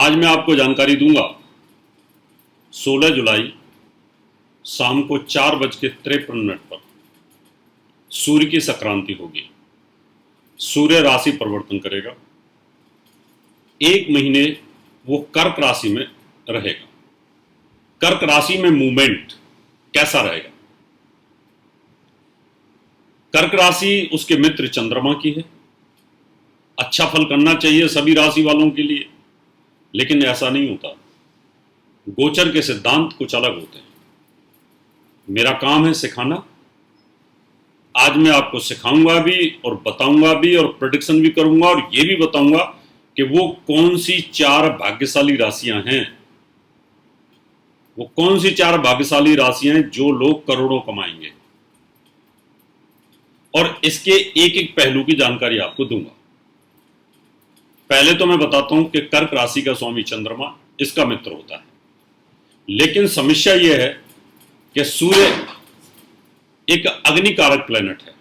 आज मैं आपको जानकारी दूंगा 16 जुलाई शाम को 4:53 पर सूर्य की संक्रांति होगी। सूर्य राशि परिवर्तन करेगा, एक महीने वो कर्क राशि में रहेगा। कर्क राशि में मूवमेंट कैसा रहेगा? कर्क राशि उसके मित्र चंद्रमा की है। अच्छा फल करना चाहिए सभी राशि वालों के लिए, लेकिन ऐसा नहीं होता। गोचर के सिद्धांत कुछ अलग होते हैं। मेरा काम है सिखाना। आज मैं आपको सिखाऊंगा भी और बताऊंगा भी और प्रेडिक्शन भी करूंगा और ये भी बताऊंगा कि वो कौन सी 4 भाग्यशाली राशियां हैं। वो कौन सी 4 भाग्यशाली राशियां हैं जो लोग करोड़ों कमाएंगे, और इसके एक एक पहलू की जानकारी आपको दूंगा। पहले तो मैं बताता हूं कि कर्क राशि का स्वामी चंद्रमा इसका मित्र होता है, लेकिन समस्या यह है कि सूर्य एक अग्निकारक प्लेनेट है,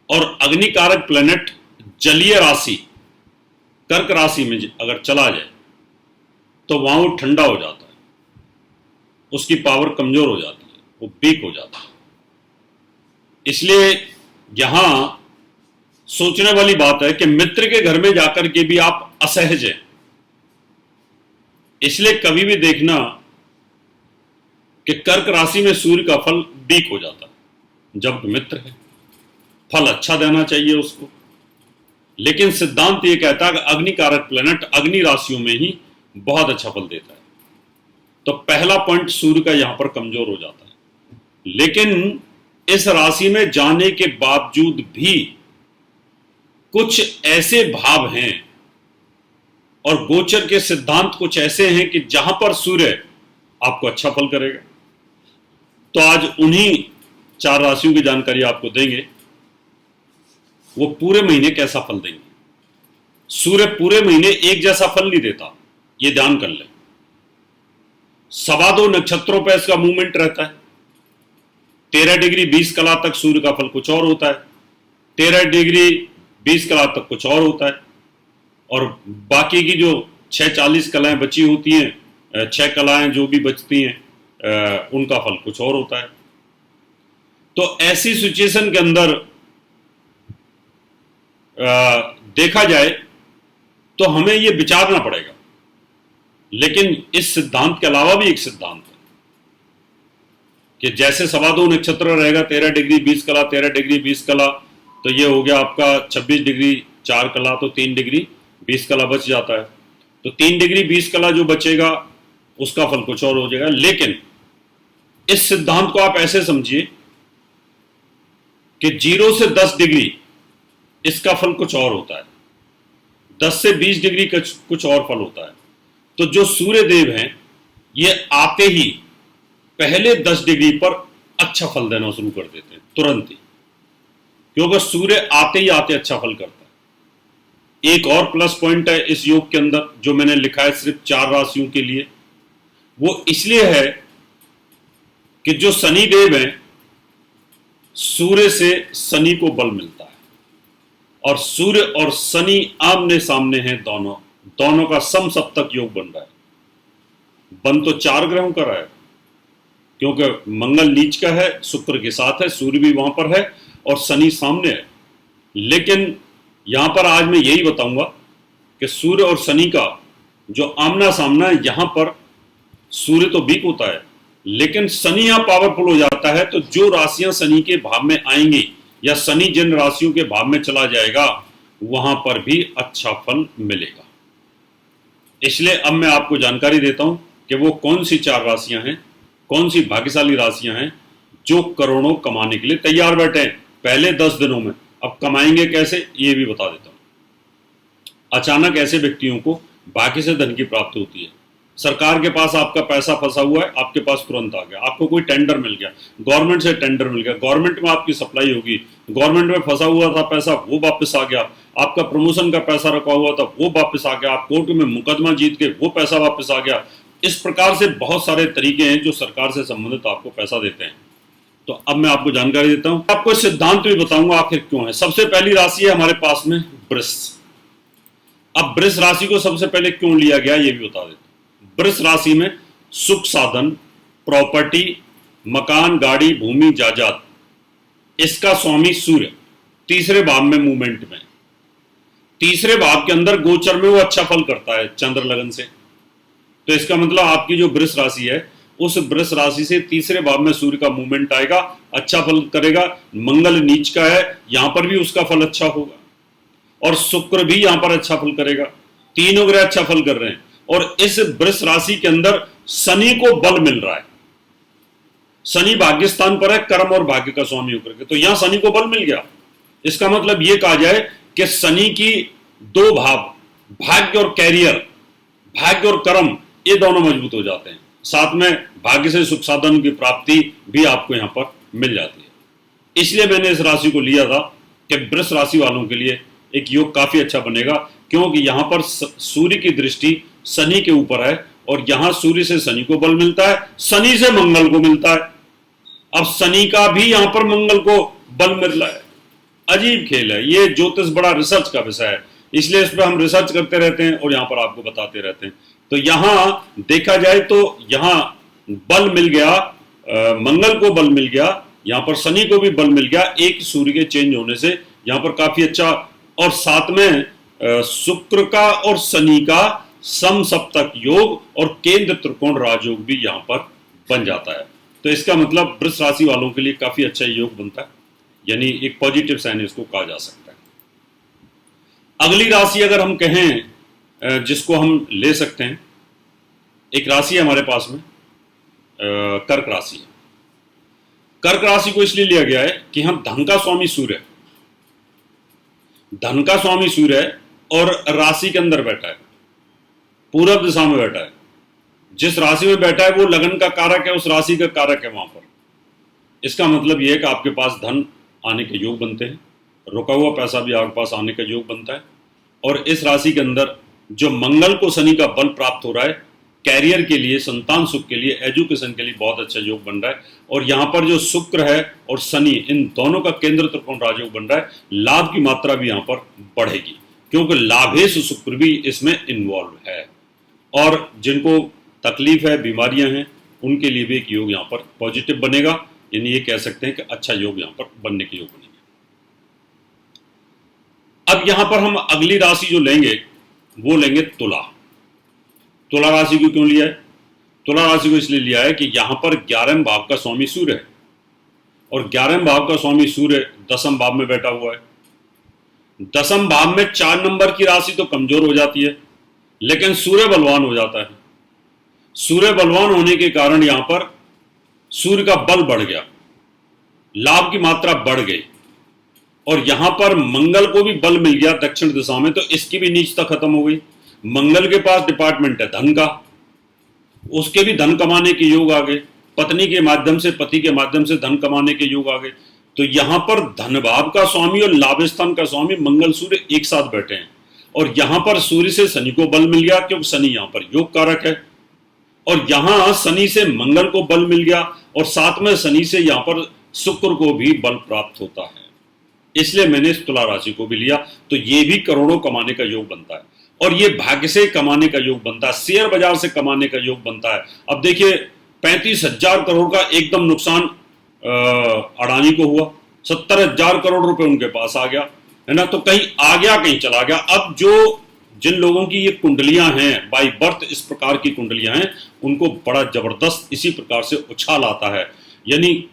और अग्निकारक प्लेनेट जलीय राशि कर्क राशि में अगर चला जाए तो वहां वो ठंडा हो जाता है, उसकी पावर कमजोर हो जाती है, वो वीक हो जाता है। इसलिए यहां सोचने वाली बात है कि मित्र के घर में जाकर के भी आप असहज हैं। इसलिए कभी भी देखना कि कर्क राशि में सूर्य का फल वीक हो जाता है। जब मित्र है, फल अच्छा देना चाहिए उसको, लेकिन सिद्धांत ये कहता है कि अग्निकारक प्लेनेट अग्नि राशियों में ही बहुत अच्छा फल देता है। तो पहला पॉइंट सूर्य का यहां पर कमजोर हो जाता है। लेकिन इस राशि में जाने के बावजूद भी कुछ ऐसे भाव हैं और गोचर के सिद्धांत कुछ ऐसे हैं कि जहां पर सूर्य आपको अच्छा फल करेगा। तो आज उन्हीं 4 राशियों की जानकारी आपको देंगे। वो पूरे महीने कैसा फल देंगे। सूर्य पूरे महीने एक जैसा फल नहीं देता, ये ध्यान कर लें। 2.25 नक्षत्रों पर इसका मूवमेंट रहता है। 13 डिग्री 20 कला तक सूर्य का फल कुछ और होता है, 13 डिग्री 20 कला तक कुछ और होता है, और बाकी की जो 6:40 कलाएं बची होती हैं, 6 कलाएं जो भी बचती हैं, उनका फल कुछ और होता है। तो ऐसी सिचुएशन के अंदर देखा जाए तो हमें यह विचारना पड़ेगा। लेकिन इस सिद्धांत के अलावा भी एक सिद्धांत है कि जैसे 2.25 नक्षत्र रहेगा, 13 डिग्री 20 कला, 13 डिग्री 20 कला, तो ये हो गया आपका 26 डिग्री 4 कला, तो 3 डिग्री 20 कला बच जाता है। तो 3 डिग्री 20 कला जो बचेगा उसका फल कुछ और हो जाएगा। लेकिन इस सिद्धांत को आप ऐसे समझिए कि 0 से 10 डिग्री इसका फल कुछ और होता है, 10 से 20 डिग्री कुछ और फल होता है। तो जो सूर्य देव हैं ये आते ही पहले 10 डिग्री पर अच्छा फल देना शुरू कर देते हैं तुरंत ही, क्योंकि सूर्य आते ही आते अच्छा फल करता है। एक और प्लस पॉइंट है इस योग के अंदर जो मैंने लिखा है सिर्फ 4 राशियों के लिए, वो इसलिए है कि जो शनि देव हैं, सूर्य से शनि को बल मिलता है, और सूर्य और शनि आमने सामने हैं। दोनों का समसप्तक योग बन रहा है। बन तो 4 ग्रहों का रहा है, क्योंकि मंगल नीच का है, शुक्र के साथ है, सूर्य भी वहां पर है और शनि सामने है। लेकिन यहां पर आज मैं यही बताऊंगा कि सूर्य और शनि का जो आमना सामना है, यहां पर सूर्य तो वीक होता है, लेकिन शनि यहां पावरफुल हो जाता है। तो जो राशियां शनि के भाव में आएंगी या शनि जिन राशियों के भाव में चला जाएगा, वहां पर भी अच्छा फल मिलेगा। इसलिए अब मैं आपको जानकारी देता हूं कि वो कौन सी 4 राशियां हैं, कौन सी भाग्यशाली राशियां हैं जो करोड़ों कमाने के लिए तैयार बैठे हैं पहले 10 दिनों में। अब कमाएंगे कैसे, ये भी बता देता हूं। अचानक ऐसे व्यक्तियों को भाग्य से धन की प्राप्ति होती है। सरकार के पास आपका पैसा फंसा हुआ है, आपके पास तुरंत आ गया। आपको कोई टेंडर मिल गया, गवर्नमेंट से टेंडर मिल गया, गवर्नमेंट में आपकी सप्लाई होगी, गवर्नमेंट में फंसा हुआ था पैसा, वो वापस आ गया। आपका प्रमोशन का पैसा रखा हुआ था, वो वापस आ गया। आप कोर्ट में मुकदमा जीत के वो पैसा वापस आ गया। इस प्रकार से बहुत सारे तरीके हैं जो सरकार से संबंधित आपको पैसा देते हैं। तो अब मैं आपको जानकारी देता हूं, आपको सिद्धांत भी बताऊंगा आखिर क्यों है। सबसे पहली राशि है हमारे पास में वृष। अब वृष राशि को सबसे पहले क्यों लिया गया ये भी बता देते। वृष राशि में सुख साधन, प्रॉपर्टी, मकान, गाड़ी, भूमि, जायदाद, इसका स्वामी सूर्य तीसरे भाव में मूवमेंट में, तीसरे भाव के अंदर गोचर में वो अच्छा फल करता है चंद्र लगन से। तो इसका मतलब आपकी जो वृष राशि है उस वृष राशि से तीसरे भाव में सूर्य का मूवमेंट आएगा, अच्छा फल करेगा। मंगल नीच का है, यहां पर भी उसका फल अच्छा होगा, और शुक्र भी यहां पर अच्छा फल करेगा। तीनों ग्रह अच्छा फल कर रहे हैं, और इस वृष राशि के अंदर शनि को बल मिल रहा है। शनि भाग्य स्थान पर है, कर्म और भाग्य का स्वामी होकर के, तो यहां शनि को बल मिल गया। इसका मतलब यह कहा जाए कि शनि की दो भाव, भाग्य और कैरियर, भाग्य और कर्म, ये दोनों मजबूत हो जाते हैं। साथ में भाग्य से सुख साधन की प्राप्ति भी आपको यहां पर मिल जाती है। इसलिए मैंने इस राशि को लिया था कि वृष राशि वालों के लिए एक योग काफी अच्छा बनेगा, क्योंकि यहां पर सूर्य की दृष्टि शनि के ऊपर है, और यहां सूर्य से शनि को बल मिलता है, शनि से मंगल को मिलता है। अब शनि का भी यहां पर मंगल को बल मिल रहा है। अजीब खेल है ये। ज्योतिष बड़ा रिसर्च का विषय है, इसलिए इस पर हम रिसर्च करते रहते हैं और यहां पर आपको बताते रहते हैं। तो यहां देखा जाए तो यहां बल मिल गया, मंगल को बल मिल गया, यहां पर शनि को भी बल मिल गया एक सूर्य के चेंज होने से, यहां पर काफी अच्छा। और साथ में शुक्र का और शनि का सम सप्तक योग और केंद्र त्रिकोण राजयोग भी यहां पर बन जाता है। तो इसका मतलब वृष राशि वालों के लिए काफी अच्छा योग बनता है, यानी एक पॉजिटिव साइन इसको कहा जा सकता है। अगली राशि अगर हम कहें जिसको हम ले सकते हैं, एक राशि है हमारे पास में कर्क राशि है। कर्क राशि को इसलिए लिया गया है कि हम धन का स्वामी सूर्य है, धन का स्वामी सूर्य है, और राशि के अंदर बैठा है, पूरब दिशा में बैठा है। जिस राशि में बैठा है वो लगन का कारक है, उस राशि का कारक है वहां पर। इसका मतलब यह है कि आपके पास धन आने के योग बनते हैं, रुका हुआ पैसा भी आपके पास आने का योग बनता है। और इस राशि के अंदर जो मंगल को शनि का बल प्राप्त हो रहा है, कैरियर के लिए, संतान सुख के लिए, एजुकेशन के लिए बहुत अच्छा योग बन रहा है। और यहाँ पर जो शुक्र है और शनि, इन दोनों का केंद्र त्रिकोण राजयोग बन रहा है। लाभ की मात्रा भी यहाँ पर बढ़ेगी, क्योंकि लाभेश शुक्र भी इसमें इन्वॉल्व है। और जिनको तकलीफ है, बीमारियां हैं, उनके लिए भी एक योग यहाँ पर पॉजिटिव बनेगा, यानी ये कह सकते हैं कि अच्छा योग यहाँ पर बनने के योग बनेंगे। अब यहां पर हम अगली राशि जो लेंगे वो लेंगे तुला। तुला राशि को क्यों लिया है? तुला राशि को इसलिए लिया है कि यहां पर 11वें भाव का स्वामी सूर्य है, और 11वें भाव का स्वामी सूर्य 10वें भाव में बैठा हुआ है। 10वें भाव में 4 नंबर की राशि तो कमजोर हो जाती है, लेकिन सूर्य बलवान हो जाता है। सूर्य बलवान होने के कारण यहां पर सूर्य का बल बढ़ गया, लाभ की मात्रा बढ़ गई, और यहां पर मंगल को भी बल मिल गया दक्षिण दिशा में, तो इसकी भी नीचता खत्म हो गई। मंगल के पास डिपार्टमेंट है धन का, उसके भी धन कमाने के योग आ गए, पत्नी के माध्यम से, पति के माध्यम से धन कमाने के योग आ गए। तो यहां पर धन भाव का स्वामी और लाभ स्थान का स्वामी मंगल सूर्य एक साथ बैठे हैं, और यहां पर सूर्य से शनि को बल मिल गया, क्योंकि शनि यहां पर योग कारक है। और यहां शनि से मंगल को बल मिल गया, और साथ में शनि से यहां पर शुक्र को भी बल प्राप्त होता है। इसलिए मैंने इस तुला राशि को भी लिया। तो ये भी करोड़ों कमाने का योग बनता है, और ये भाग्य से कमाने का योग बनता है, शेयर बाजार से कमाने का योग बनता है। अब देखिए 35,000 करोड़ का एकदम नुकसान अडानी को हुआ, 70,000 करोड़ रुपए उनके पास आ गया, है ना। तो कहीं आ गया, कहीं चला गया। अब जो जिन लोगों की ये कुंडलियां हैं, बाई बर्थ इस प्रकार की कुंडलियां हैं, उनको बड़ा जबरदस्त इसी प्रकार से उछाल आता है। यानी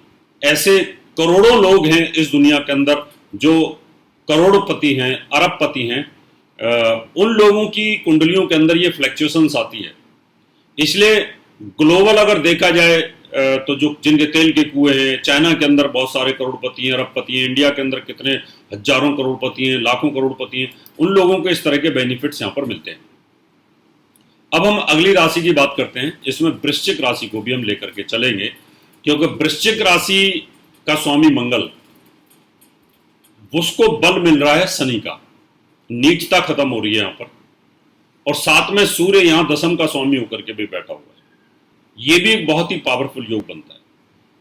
ऐसे करोड़ों लोग हैं इस दुनिया के अंदर जो करोड़पति हैं, अरबपति हैं, उन लोगों की कुंडलियों के अंदर ये फ्लक्चुएशंस आती है। इसलिए ग्लोबल अगर देखा जाए तो जो जिनके तेल के कुएं हैं, चाइना के अंदर बहुत सारे करोड़पति हैं, अरबपति हैं, इंडिया के अंदर कितने हजारों करोड़पति हैं, लाखों करोड़पति हैं, उन लोगों को इस तरह के बेनिफिट्स यहाँ पर मिलते हैं। अब हम अगली राशि की बात करते हैं, इसमें वृश्चिक राशि को भी हम लेकर के चलेंगे, क्योंकि वृश्चिक राशि का स्वामी मंगल, उसको बल मिल रहा है शनि का, नीचता खत्म हो रही है यहां पर, और साथ में सूर्य यहां 10वें का स्वामी होकर के भी बैठा हुआ है। ये भी एक बहुत ही पावरफुल योग बनता है।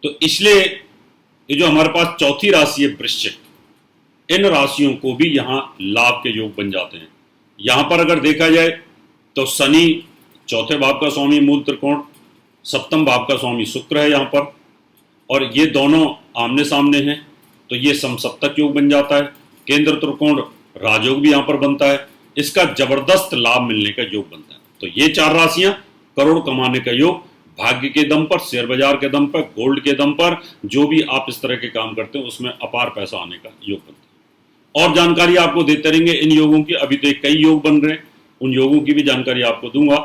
तो इसलिए ये जो हमारे पास चौथी राशि है वृश्चिक, इन राशियों को भी यहां लाभ के योग बन जाते हैं। यहां पर अगर देखा जाए तो शनि चौथे भाव का स्वामी मूल त्रिकोण, सप्तम भाव का स्वामी शुक्र है यहाँ पर, और ये दोनों आमने सामने हैं, तो ये समसप्तक योग बन जाता है। केंद्र त्रिकोण राजयोग भी यहाँ पर बनता है, इसका जबरदस्त लाभ मिलने का योग बनता है। तो ये 4 राशियां करोड़ कमाने का योग, भाग्य के दम पर, शेयर बाजार के दम पर, गोल्ड के दम पर, जो भी आप इस तरह के काम करते हैं उसमें अपार पैसा आने का योग बनता है। और जानकारी आपको देते रहेंगे इन योगों की। अभी तो कई योग बन रहे हैं, उन योगों की भी जानकारी आपको दूंगा।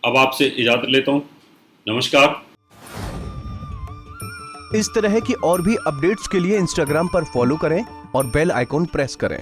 अब आपसे इजाजत लेता हूं, नमस्कार। इस तरह की और भी अपडेट्स के लिए इंस्टाग्राम पर फॉलो करें और बेल आइकॉन प्रेस करें।